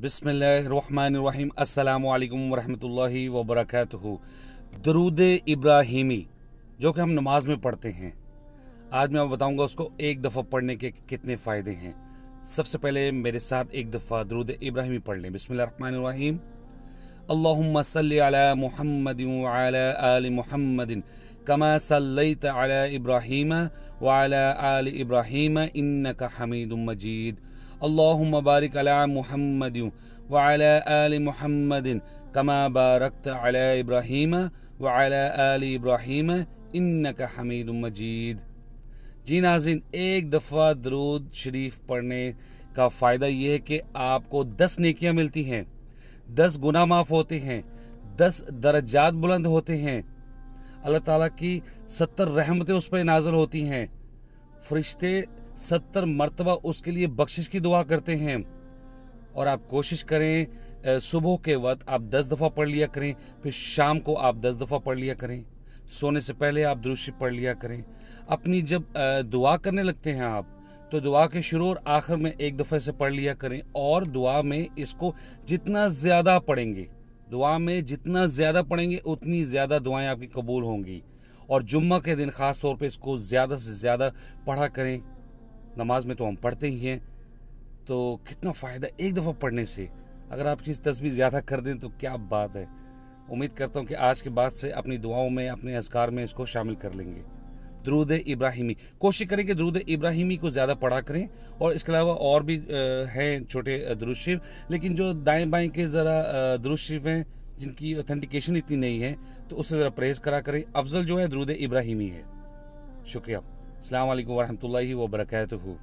बिस्मिल्लाहिर्रहमानिर्रहीम अस्सलामु अलैकुम वरहमतुल्लाहि वबरकातुहू। दरूद इब्राहिमी जो कि हम नमाज में पढ़ते हैं, आज मैं आपको बताऊंगा उसको एक दफ़ा पढ़ने के कितने फ़ायदे हैं। सबसे पहले मेरे साथ एक दफ़ा दरूद इब्राहिमी पढ़ लें। बिस्मिल्लाहिर्रहमानिर्रहीम। अल्लाहुम्मा सल्लि अला मुहम्मदिन व अला आलि मुहम्मदिन कमा सल्लैत अला इब्राहीम व अला आलि इब्राहीम इन्नका हमीदुम मजीद। अल्लाहुम्मा बारिक अला मुहम्मदिन व अला आलि मुहम्मदिन कमा बारकत अला इब्राहीम व अला आलि इब्राहीम इन्नका हमीदुम मजीद। जी नाज़रीन, एक दफ़ा दरूद शरीफ पढ़ने का फ़ायदा ये है कि आपको 10 नेकियां मिलती हैं, 10 गुनाह माफ़ होते हैं, 10 दर्जात बुलंद होते हैं, अल्लाह ताला की 70 रहमतें उस पर नाज़िल होती हैं, फरिश्ते 70 मरतबा उसके लिए बख्शिश की दुआ करते हैं। और आप कोशिश करें सुबह के वक्त आप 10 दफ़ा पढ़ लिया करें, फिर शाम को आप 10 दफ़ा पढ़ लिया करें, सोने से पहले आप दुरूद शरीफ पढ़ लिया करें। अपनी जब दुआ करने लगते हैं आप, तो दुआ के शुरू और आखिर में एक दफ़े से पढ़ लिया करें। और दुआ में इसको जितना ज़्यादा पढ़ेंगे, दुआ में जितना ज़्यादा पढ़ेंगे उतनी ज़्यादा दुआएं आपकी कबूल होंगी। और जुम्मा के दिन ख़ास तौर पे इसको ज़्यादा से ज़्यादा पढ़ा करें। नमाज में तो हम पढ़ते ही हैं, तो कितना फ़ायदा एक दफ़ा पढ़ने से। अगर आप किसी तस्बीह ज़्यादा कर दें तो क्या बात है। उम्मीद करता हूँ कि आज के बाद से अपनी दुआओं में, अपने अज़कार में इसको शामिल कर लेंगे। दरूद इब्राहिमी कोशिश करें कि दरूद इब्राहिमी को ज़्यादा पढ़ा करें। और इसके अलावा और भी हैं छोटे दरूद शरीफ, लेकिन जो दाएं बाएं के ज़रा दरूद शरीफ हैं जिनकी ऑथेंटिकेशन इतनी नहीं है, तो उससे ज़रा परहेज़ करा करें। अफजल जो है दरूद इब्राहिमी है। शुक्रिया। अस्सलाम वालेकुम वरहमतुल्लाहि वबरकातुहू।